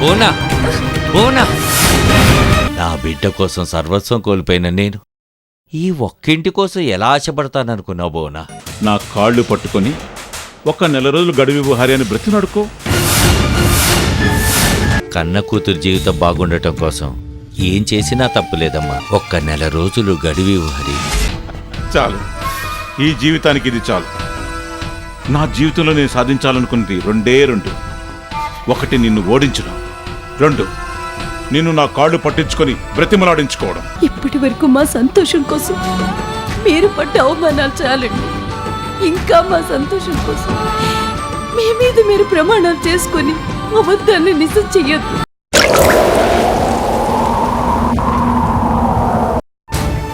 బోనా బోనా, నా బిడ్డ కోసం సర్వస్వం కోల్పోయిన నేను ఈ ఒక్కింటి కోసం ఎలా ఆశపడతాననుకున్నావు బోనా? నా కాళ్ళు పట్టుకొని ఒక నెల రోజులు గడువు హరి అని బ్రతినడుకో. కన్న కూతురు జీవితం బాగుండటం కోసం ఏం చేసినా తప్పులేదమ్మా. ఒక్క నెల రోజులు గడివివు హరి. చాలు, ఈ జీవితానికి ఇది చాలు. నా జీవితంలో నేను సాధించాలనుకున్నది రెండు. ఒకటి, నిన్ను ఓడించడం. 2, నిన్ను నా కాళ్ళు పట్టించుకొని బ్రతిమలాడించుకోవడం. ఇప్పటి వరకు మా సంతోషం కోసం మీరు పడ్డ అవమానాలు చాలండి. ఇంకా మా సంతోషం కోసం మీ మీద మీరు ప్రమాణాలు చేసుకుని అబద్ధాన్ని నిజం చెయ్యొద్దు.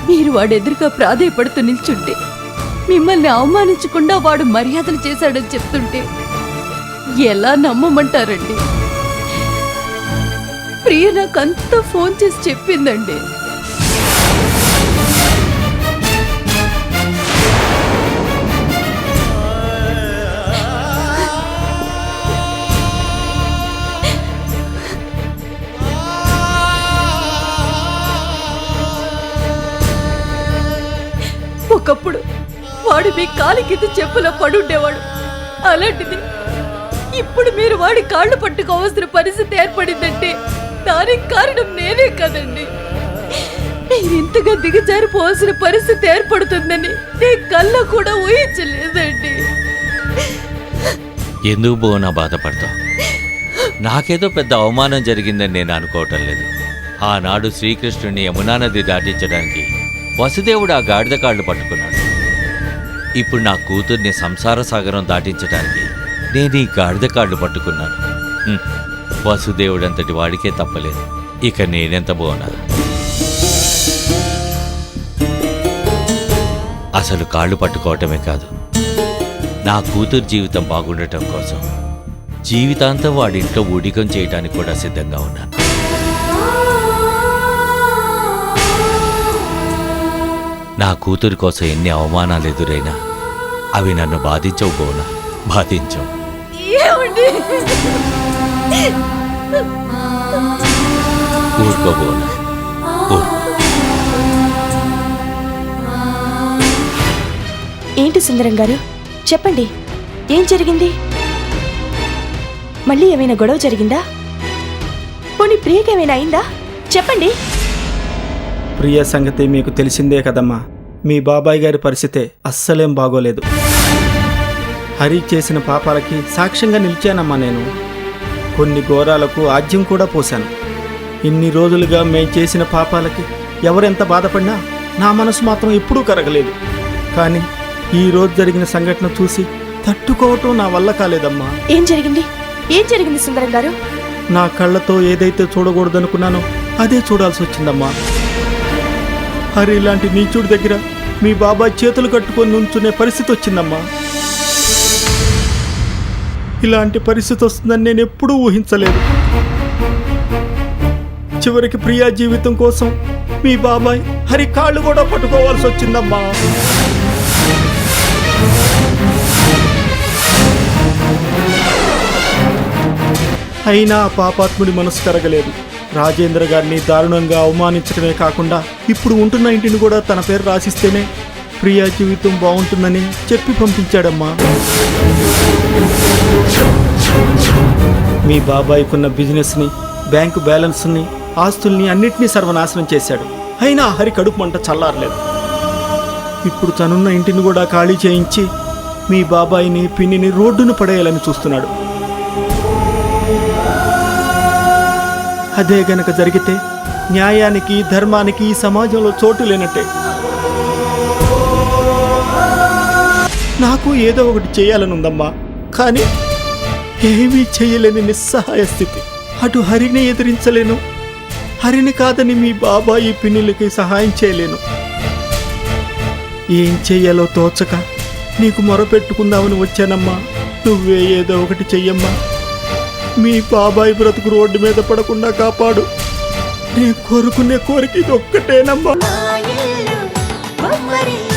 మీరు వాడెదురుగా ప్రాధేయపడుతూ నిల్చుంటే, మిమ్మల్ని అవమానించకుండా వాడు మర్యాదలు చేశాడని చెప్తుంటే ఎలా నమ్మమంటారండి? ప్రియ నాకంతా ఫోన్ చేసి చెప్పిందండి. ఒకప్పుడు వాడు మీ కాలి కింద చెప్పులో పడుండేవాడు. అలాంటిది ఇప్పుడు మీరు వాడి కాళ్ళు పట్టుకోవాల్సిన పరిస్థితి ఏర్పడిందంటే దానికి కారణం నేనే కదండి. మీరు ఇంతగా దిగజారిపోవాల్సిన పరిస్థితి ఏర్పడుతుందని నేను కళ్ళ కూడా ఊహించలేదండి. ఎందుకు బోనా బాధపడతావు? నాకేదో పెద్ద అవమానం జరిగిందని నేను అనుకోవటం లేదు. ఆనాడు శ్రీకృష్ణుని యమునా నది దాటించడానికి వసుదేవుడు ఆ గాడిద కాళ్ళు పట్టుకున్నాడు. ఇప్పుడు నా కూతుర్ని సంసార సాగరం దాటించడానికి నేను ఈ గాడిద కాళ్ళు పట్టుకున్నాను. వసుదేవుడంతటి వాడికే తప్పలేదు, ఇక నేనెంత బోనా? అసలు కాళ్ళు పట్టుకోవటమే కాదు, నా కూతురు జీవితం బాగుండటం కోసం జీవితాంతం వాడింట్లో ఊడికం చేయడానికి కూడా సిద్ధంగా ఉన్నాను. నా కూతురి కోసం ఎన్ని అవమానాలు ఎదురైనా అవి నన్ను బాధించవు బోనా, బాధించవు. ఊరుకో బోనా, ఊరుకో. ఏంటి సుందరం గారు, చెప్పండి, ఏం జరిగింది? మళ్ళీ ఏమైనా గొడవ జరిగిందా? పోనీ ప్రియకేమైనా అయిందా? చెప్పండి. ప్రియ సంగతి మీకు తెలిసిందే కదమ్మా. మీ బాబాయ్ గారి పరిస్థితే అస్సలేం బాగోలేదు. హరి చేసిన పాపాలకి సాక్ష్యంగా నిలిచానమ్మా నేను. కొన్ని ఘోరాలకు ఆజ్యం కూడా పోశాను. ఇన్ని రోజులుగా మేం చేసిన పాపాలకి ఎవరెంత బాధపడినా నా మనసు మాత్రం ఎప్పుడూ కరగలేదు. కానీ ఈ రోజు జరిగిన సంఘటన చూసి తట్టుకోవటం నా వల్ల కాలేదమ్మా. ఏం జరిగింది? ఏం జరిగింది సుందరం గారు? నా కళ్ళతో ఏదైతే చూడకూడదనుకున్నానో అదే చూడాల్సి వచ్చిందమ్మా. హరి ఇలాంటి నీచుడి దగ్గర మీ బాబాయ్ చేతులు కట్టుకొని నుంచునే పరిస్థితి వచ్చిందమ్మా. ఇలాంటి పరిస్థితి వస్తుందని నేను ఎప్పుడూ ఊహించలేదు. చివరికి ప్రియా జీవితం కోసం మీ బాబాయ్ హరి కాళ్ళు కూడా పట్టుకోవాల్సి వచ్చిందమ్మా. అయినా ఆ పాపాత్ముడి మనసు కరగలేదు. రాజేంద్ర గారిని దారుణంగా అవమానించడమే కాకుండా ఇప్పుడు ఉంటున్న ఇంటిని కూడా తన పేరు రాసిస్తేనే ప్రియా జీవితం బాగుంటుందని చెప్పి పంపించాడమ్మా. మీ బాబాయ్కున్న బిజినెస్ని, బ్యాంకు బ్యాలెన్స్ని, ఆస్తుల్ని అన్నిటినీ సర్వనాశనం చేశాడు. అయినా హరి కడుపు మంట చల్లారలేదు. ఇప్పుడు తనున్న ఇంటిని కూడా ఖాళీ చేయించి మీ బాబాయిని, పిన్నిని రోడ్డును పడేయాలని చూస్తున్నాడు. అదే గనక జరిగితే న్యాయానికి, ధర్మానికి ఈ సమాజంలో చోటు లేనట్టే. నాకు ఏదో ఒకటి చేయాలనుందమ్మా, కానీ ఏమీ చేయలేని నిస్సహాయ స్థితి. అటు హరిని ఎదిరించలేను, హరిని కాదని మీ బాబాయి పిన్నిలకి సహాయం చేయలేను. ఏం చెయ్యాలో తోచక నీకు మొరపెట్టుకుందామని వచ్చానమ్మా. నువ్వే ఏదో ఒకటి చెయ్యమ్మా. మీ బాబాయ్ బ్రతుకు రోడ్డు మీద పడకుండా కాపాడు. నేను కోరుకునే కోరిక ఇది ఒక్కటేనమ్మా. మా ఇల్లు బొమ్మరిల్లు.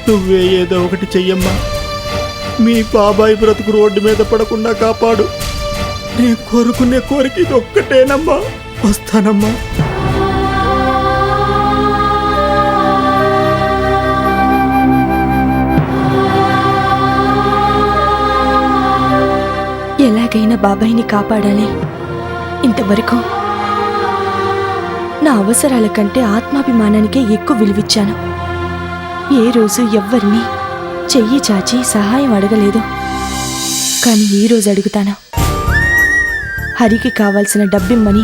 నువ్వే ఏదో ఒకటి చెయ్యమ్మా. మీ బాబాయ్ బ్రతుకు రోడ్డు మీద పడకుండా కాపాడు. నేను కోరుకునే కోరిక ఇది ఒక్కటేనమ్మా. వస్తానమ్మా. ఎలాగైనా బాబాయిని కాపాడాలి. ఇంతవరకు నా అవసరాల కంటే ఆత్మాభిమానానికే ఎక్కువ విలువిచ్చాను. ఏ రోజు ఎవ్వరిని చెయ్యి చాచి సహాయం అడగలేదు. కానీ ఈరోజు అడుగుతాను. హరికి కావాల్సిన డబ్బిమ్మని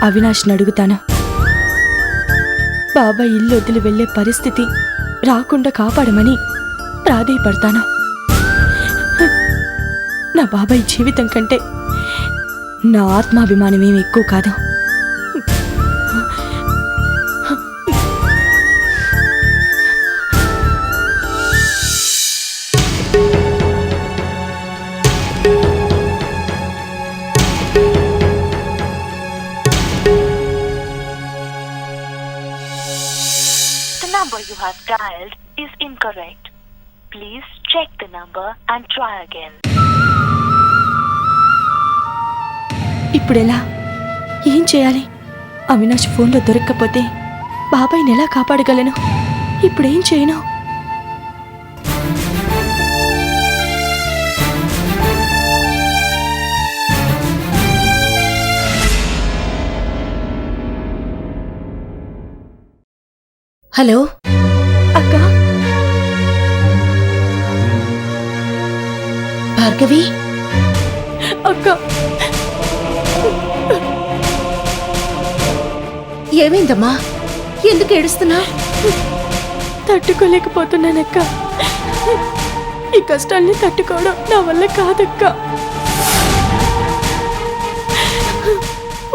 అవినాష్ని అడుగుతాను. బాబాయ్ ఇల్లు వదిలి వెళ్లే పరిస్థితి రాకుండా కాపాడమని ప్రాధేయపడతాను. నా బాబాయ్ జీవితం కంటే నా ఆత్మాభిమానమేం ఎక్కువ కాదు. The number you have dialed is incorrect. Please check the number and try again. ఇప్పుడెలా? ఏం చేయాలి? అవినాష్ ఫోన్లో దొరక్కపోతే బాబాయ్ని ఎలా కాపాడగలను? ఇప్పుడేం చేయను? హలో అక్క, భార్గవి, అక్క, ఏమైందమ్మా? ఎందుకు ఏడుస్తున్నా? తట్టుకోలేకపోతున్నానక్క. ఈ కష్టాల్ని తట్టుకోవడం నా వల్ల కాదక్క.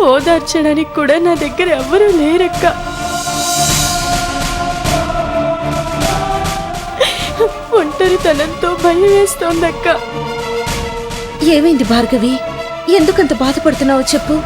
ఓదార్చడానికి కూడా నా దగ్గర ఎవ్వరూ లేరక్క. ఒంటరితనంతో భయం వేస్తోందక్క. ఏమైంది భార్గవి? ఎందుకంత బాధపడుతున్నావో చెప్పు.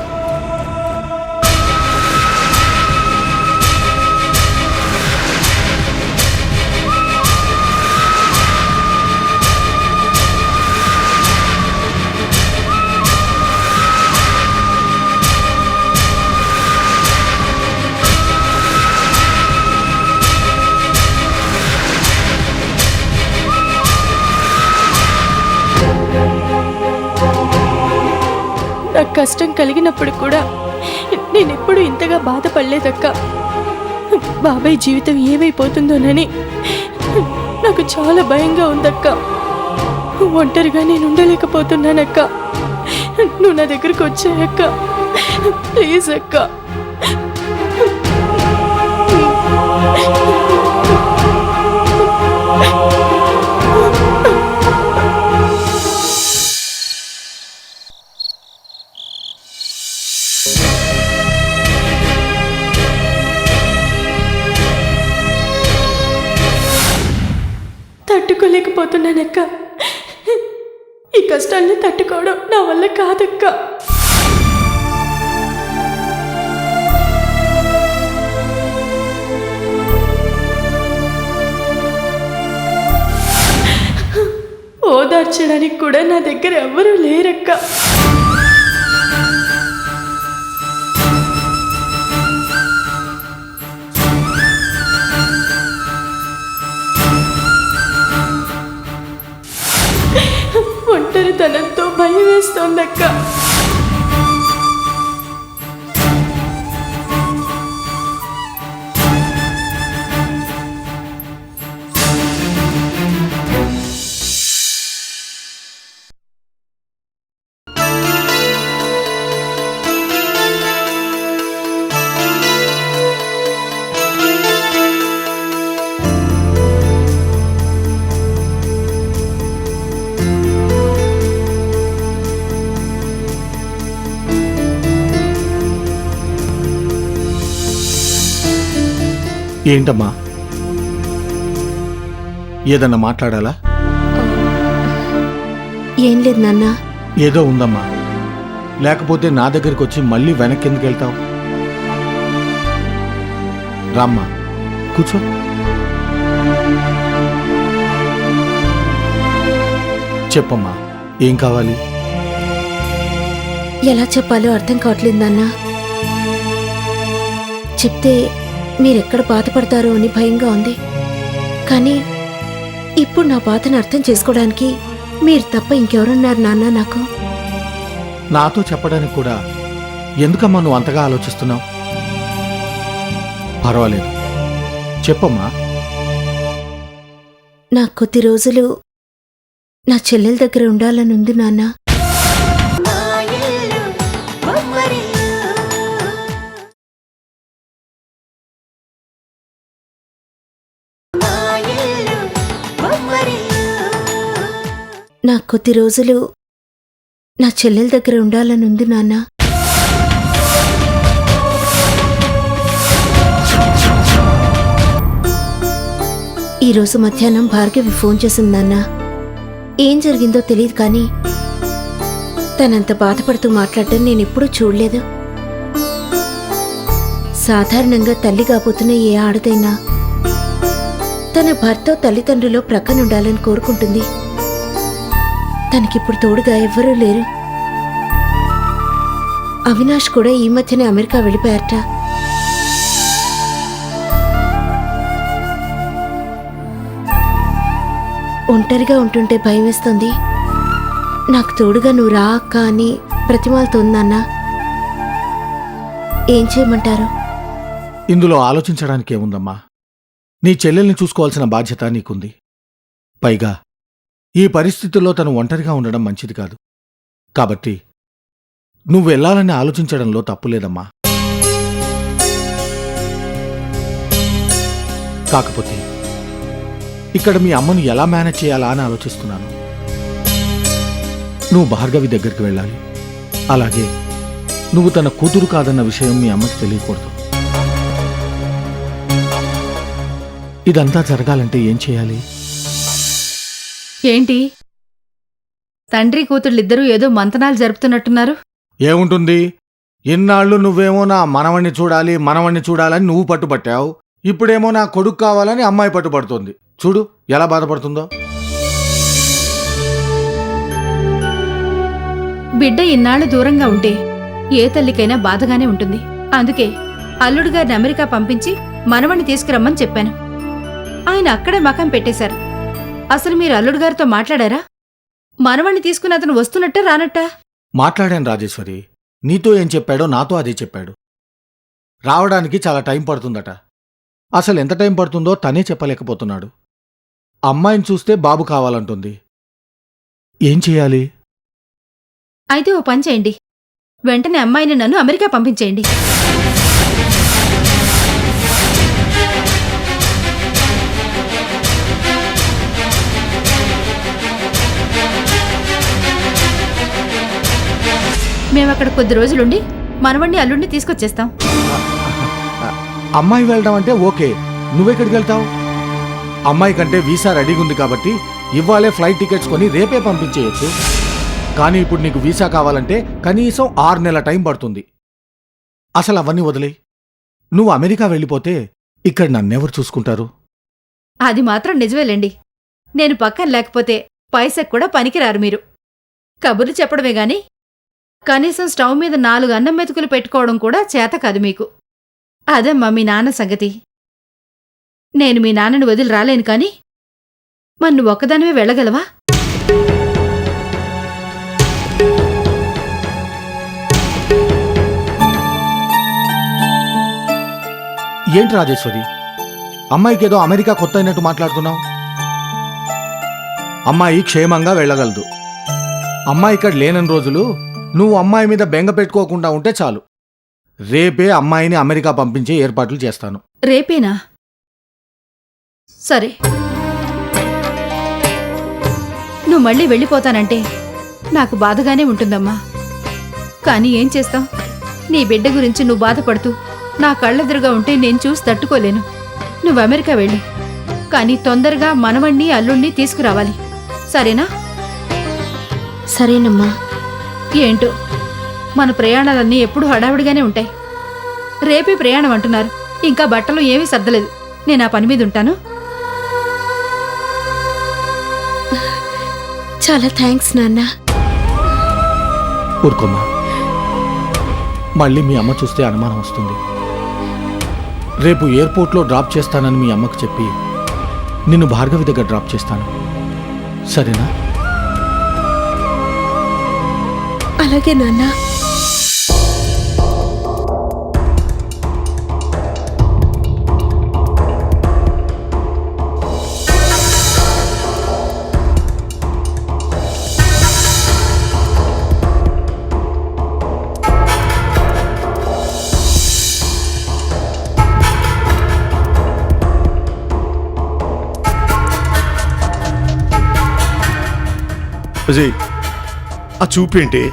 నాకు కష్టం కలిగినప్పుడు కూడా నేనెప్పుడు ఇంతగా బాధపడలేదక్క. బాబాయ్ జీవితం ఏమైపోతుందోనని నాకు చాలా భయంగా ఉందక్క. ఒంటరిగా నేను ఉండలేకపోతున్నానక్క. నువ్వు నా దగ్గరకు వచ్చాయక్క. ప్లీజ్ అక్క. తట్టుకోలేకపోతున్నానక్క. ఈ కష్టాన్ని తట్టుకోవడం నా వల్ల కాదక్క. ఓదార్చడానికి కూడా నా దగ్గర ఎవ్వరూ లేరక్క. ఒంటరితనంతో భయం వేస్తోందక్క. ఏంటమ్మా? ఏదన్నా మాట్లాడాలా? ఏం లేదు నాన్న. ఏదో ఉందమ్మా. లేకపోతే నా దగ్గరికి వచ్చి మళ్ళీ వెనక్కి ఎందుకు వెళ్తావు? రామ్మా, కూర్చో. చెప్పమ్మా, ఏం కావాలి? ఎలా చెప్పాలో అర్థం కావట్లేదు నాన్న. చెప్తే మీరెక్కడ బాధపడతారో అని భయంగా ఉంది. కానీ ఇప్పుడు నా బాధను అర్థం చేసుకోవడానికి మీరు తప్ప ఇంకెవరున్నారు నాన్న నాకు? నాతో చెప్పడానికి కూడా ఎందుకమ్మా నువ్వు అంతగా ఆలోచిస్తున్నావు? పర్వాలేదు, చెప్పమ్మా. నాకు కొద్ది రోజులు నా చెల్లెల దగ్గర ఉండాలని ఉంది నాన్న. నాకు కొద్ది రోజులు నా చెల్లెల దగ్గర ఉండాలని ఉంది నాన్న. ఈరోజు మధ్యాహ్నం భార్గవి ఫోన్ చేసింది నాన్న. ఏం జరిగిందో తెలియదు కానీ తనంత బాధపడుతూ మాట్లాడటం నేనెప్పుడూ చూడలేదు. సాధారణంగా తల్లి కాబోతున్న ఏ ఆడదైనా తన భర్త తల్లిదండ్రులు ప్రక్కనుండాలని కోరుకుంటుంది. తనకిప్పుడు తోడుగా ఎవ్వరూ లేరు. అవినాష్ కూడా ఈ మధ్యనే అమెరికా వెళ్ళిపోయారట. ఒంటరిగా ఉంటుంటే భయం వేస్తుంది. నాకు తోడుగా నువ్వు రా అక్క అని బ్రతిమాలుతోందన్న. ఏం చేయమంటారు? ఇందులో ఆలోచించడానికి ఏముందమ్మా? నీ చెల్లెల్ని చూసుకోవాల్సిన బాధ్యత నీకుంది. పైగా ఈ పరిస్థితుల్లో తను ఒంటరిగా ఉండడం మంచిది కాదు. కాబట్టి నువ్వు వెళ్ళాలని ఆలోచించడంలో తప్పులేదమ్మా. కాకపోతే ఇక్కడ మీ అమ్మను ఎలా మేనేజ్ చేయాలా అని ఆలోచిస్తున్నాను. నువ్వు భార్గవి దగ్గరికి వెళ్ళాలి. అలాగే నువ్వు తన కూతురు కాదన్న విషయం మీ అమ్మకి తెలియకూడదు. ఇదంతా జరగాలంటే ఏం చేయాలి? ఏంటి తండ్రి కూతుళ్ళిద్దరూ ఏదో మంతనాలు జరుపుతున్నట్టున్నారు? ఏముంటుంది, ఇన్నాళ్ళు నువ్వేమో నా మనవణ్ణి చూడాలని నువ్వు పట్టుపట్టావు. ఇప్పుడేమో నా కొడుకు కావాలని అమ్మాయి పట్టుపడుతోంది. చూడు ఎలా బాధపడుతుందో. బిడ్డ ఇన్నాళ్లు దూరంగా ఉంటే ఏ తల్లికైనా బాధగానే ఉంటుంది. అందుకే అల్లుడు గారిని అమెరికా పంపించి మనవణ్ణి తీసుకురమ్మని చెప్పాను. ఆయన అక్కడే మకం పెట్టేశారు. అసలు మీరు అల్లుడు గారితో మాట్లాడారా? మనవణ్ణి తీసుకుని అతను వస్తున్నట్ట రానట్టా? మాట్లాడాను రాజేశ్వరి. నీతో ఏం చెప్పాడో నాతో అదే చెప్పాడు. రావడానికి చాలా టైం పడుతుందట. అసలు ఎంత టైం పడుతుందో తనే చెప్పలేకపోతున్నాడు. అమ్మాయిని చూస్తే బాబు కావాలంటుంది. ఏం చెయ్యాలి? అయితే ఓ పని చేయండి, వెంటనే అమ్మాయిని నన్ను అమెరికా పంపించేయండి. మేమక్కడ కొద్ది రోజులుండి మనవణ్ణి అల్లుడిని తీసుకొచ్చేస్తాం. అమ్మాయి వెళ్ళడం అంటే ఓకే, నువ్వెక్కడికి వెళ్తావు? అమ్మాయి కంటే వీసా రెడీగా ఉంది కాబట్టి ఇవ్వాలే ఫ్లైట్ టికెట్స్ కొని రేపే పంపించేయచ్చు. కానీ ఇప్పుడు నీకు వీసా కావాలంటే కనీసం 6 నెలల టైం పడుతుంది. అసలు అవన్నీ వదిలేయ్. నువ్వు అమెరికా వెళ్ళిపోతే ఇక్కడ నన్నెవరు చూసుకుంటారు? అది మాత్రం నిజమేలేండి. నేను పక్కన లేకపోతే పైసకు కూడా పనికిరారు మీరు. కబుర్లు చెప్పడమే గాని కనీసం స్టవ్ మీద 4 అన్నం మెతుకులు పెట్టుకోవడం కూడా చేత కాదు మీకు. అదమ్మా మీ నాన్న సంగతి. నేను మీ నాన్నని వదిలి రాలేను కాని మరి నువ్వు ఒక్కదానివే వెళ్ళగలవా? ఏంటి రాజేశ్వరి, అమ్మాయికేదో అమెరికా కొత్త అయినట్టు మాట్లాడుతున్నావు? అమ్మాయి క్షేమంగా వెళ్ళగలదు. అమ్మాయి ఇక్కడ లేనన్ని రోజులు నువ్వు అమ్మాయి మీద బెంగ పెట్టుకోకుండా ఉంటే చాలు. రేపే అమ్మాయిని అమెరికా పంపించే ఏర్పాట్లు చేస్తాను. రేపేనా? సరే, నువ్వు మళ్ళీ వెళ్ళిపోతానంటే నాకు బాధగానే ఉంటుందమ్మా. కానీ ఏం చేస్తాం, నీ బిడ్డ గురించి నువ్వు బాధపడుతూ నా కళ్ళెదురుగా ఉంటే నేను చూసి తట్టుకోలేను. నువ్వు అమెరికా వెళ్ళు, కానీ తొందరగా మనవణ్ణి అల్లుణ్ణి తీసుకురావాలి. సరేనా? సరేనమ్మా. ఏంటో మన ప్రయాణాలన్నీ ఎప్పుడూ హడావిడిగానే ఉంటాయి. రేపే ప్రయాణం అంటున్నారు, ఇంకా బట్టలు ఏమీ సర్దలేదు. నేను ఆ పని మీద ఉంటాను. చాలా థ్యాంక్స్ నాన్న. ఊరుకోమ్మా, మళ్ళీ మీ అమ్మ చూస్తే అనుమానం వస్తుంది. రేపు ఎయిర్పోర్ట్లో డ్రాప్ చేస్తానని మీ అమ్మకు చెప్పి నిన్ను భార్గవి దగ్గర డ్రాప్ చేస్తాను, సరేనా? అలాగే నాన్న. అజయ్, ఆ చూపేంటి?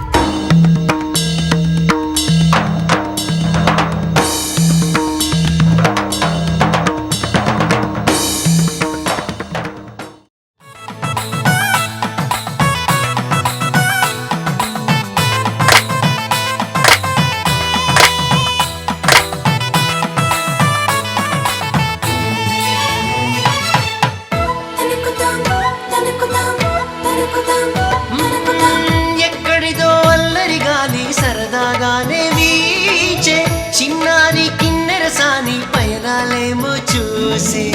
ఎక్కడిదో అల్లరి గాలి సరదాగానే వీచే చిన్నారి కిన్నెరసాని పయనాలేమో చూసి